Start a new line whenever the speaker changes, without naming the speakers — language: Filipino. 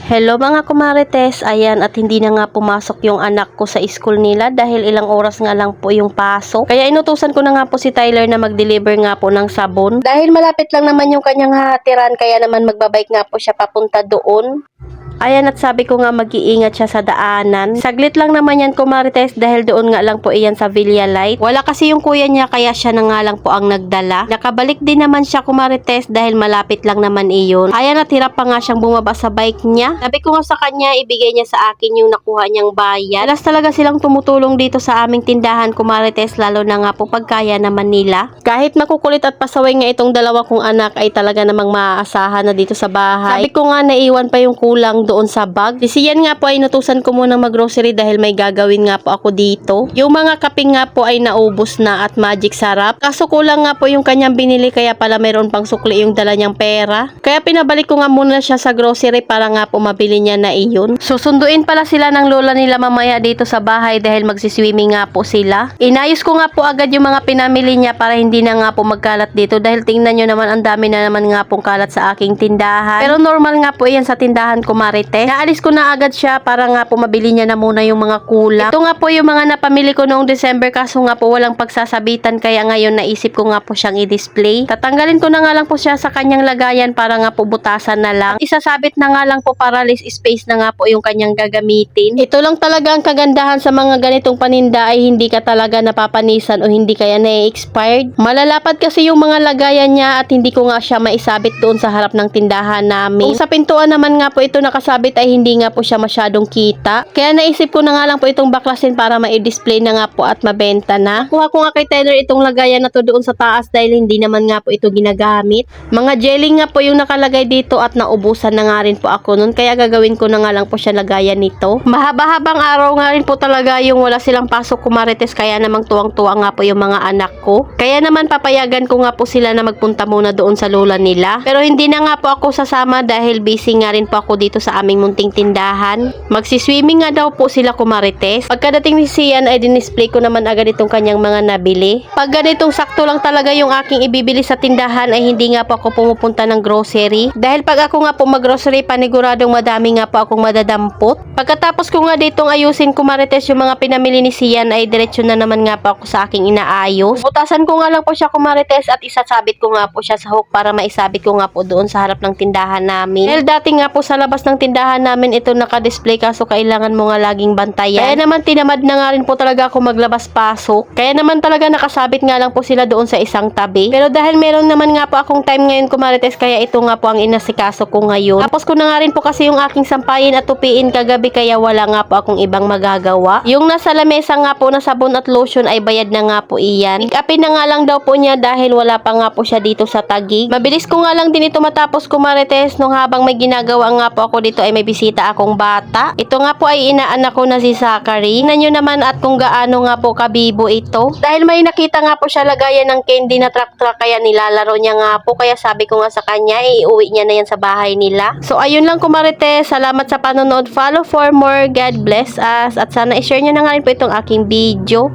Hello mga kumarites, ayan at hindi na nga pumasok yung anak ko sa school nila dahil ilang oras nga lang po yung pasok. Kaya inutusan ko na nga po si Tyler na mag-deliver nga po ng sabon. Dahil malapit lang naman yung kanyang hahatiran kaya naman magbabike nga po siya papunta doon. Ayan at sabi ko nga mag-iingat siya sa daanan. Saglit lang naman yan kumarites dahil doon nga lang po iyan sa Villa Light. Wala kasi yung kuya niya kaya siya na nga lang po ang nagdala. Nakabalik din naman siya kumarites dahil malapit lang naman iyon. Ayan at hirap pa nga siyang bumaba sa bike niya. Sabi ko nga sa kanya ibigay niya sa akin yung nakuha niyang bayan. Alas talaga silang tumutulong dito sa aming tindahan kumarites lalo na nga po pagkaya naman nila. Kahit makukulit at pasaway nga itong dalawa kong anak ay talaga namang maaasahan na dito sa bahay. Sabi ko nga naiwan pa yung kulang doon sa bag. Si Sian nga po ay natusan ko muna mag-grocery dahil may gagawin nga po ako dito. Yung mga kaping nga po ay naubos na at magic sarap. Kaso kulang nga po yung kanyang binili kaya pala mayroon pang sukli yung dala niyang pera. Kaya pinabalik ko nga muna siya sa grocery para nga po mabili niya na iyon. Susunduin pala sila ng lola nila mamaya dito sa bahay dahil magsiswimming nga po sila. Inayos ko nga po agad yung mga pinamili niya para hindi na nga po magkalat dito dahil tingnan nyo naman ang dami na naman nga pong kalat sa aking tindahan. Pero normal nga po yan sa tindahan ko naalis ko na agad siya para nga po mabili niya na muna yung mga kulak. Ito nga po yung mga napamili ko noong December kaso nga po walang pagsasabitan kaya ngayon naisip ko nga po siyang i-display. Tatanggalin ko na nga lang po siya sa kanyang lagayan para nga po butasan na lang. Isasabit na nga lang po para less space na nga po yung kanyang gagamitin. Ito lang talaga ang kagandahan sa mga ganitong paninda ay hindi ka talaga napapanisan o hindi kaya na-expired. Malalapad kasi yung mga lagayan niya at hindi ko nga siya maisabit doon sa harap ng tindahan namin. Kung sa pintuan naman nga po ito nakasabit ay hindi nga po siya masyadong kita. Kaya naisip ko na nga lang po itong baklasin para ma-display na nga po at mabenta na. Kuha ko nga kay Tyler itong lagayan na to doon sa taas dahil hindi naman nga po ito ginagamit. Mga jelly nga po yung nakalagay dito at naubusan na nga rin po ako nun. Kaya gagawin ko na nga lang po siya lagayan nito. Mahaba-habang araw nga rin po talaga yung wala silang pasok kumarites kaya namang tuwang-tuwa nga po yung mga anak ko. Kaya naman papayagan ko nga po sila na magpunta muna doon sa lola nila. Pero hindi na nga po ako sasama dahil busy nga rin po ako dito sa aming munting tindahan. Magsiswimming nga daw po sila kumarites. Pagkadating ni Sian ay dinisplay ko naman agad itong kanyang mga nabili. Pag ganitong sakto lang talaga yung aking ibibili sa tindahan ay hindi nga po ako pumupunta ng grocery. Dahil pag ako nga po mag-grocery paniguradong madami nga po akong madadampot. Pagkatapos ko nga ditong ayusin kumarites yung mga pinamili ni Sian ay diretsyo na naman nga po ako sa aking inaayos. Butasan ko nga lang po siya kumarites at isasabit ko nga po siya sa hook para maisabit ko nga po doon sa harap ng tindahan namin. Dahil dati nga po sa labas ng tindahan namin ito naka-display kaso kailangan mo nga laging bantayan. Kaya naman tinamad na nga rin po talaga ako maglabas-pasok. Kaya naman talaga nakasabit nga lang po sila doon sa isang tabi. Pero dahil meron naman nga po akong time ngayon kumarites kaya ito nga po ang inasikaso ko ngayon. Tapos ko na nga rin po kasi yung aking sampayin at tupiin kagabi kaya wala nga po akong ibang magagawa. Yung nasa lamesa nga po na sabon at lotion ay bayad na nga po iyan. Pick-upin na nga lang daw po niya dahil wala pa nga po siya dito sa Taguig. Mabilis ko nga lang din ito matapos kumarites nung habang may ginagawa nga po ako dito ay may bisita akong bata. Ito nga po ay inaanak ko na si Zachary. Tingnan nyo naman at kung gaano nga po kabibo ito. Dahil may nakita nga po siya lagayan ng candy na truck-truck kaya nilalaro niya nga po. Kaya sabi ko nga sa kanya, iuwi niya na yan sa bahay nila. So ayun lang kumarites. Salamat sa panonood. Follow for more. God bless us. At sana i-share nyo na nga rin po itong aking video.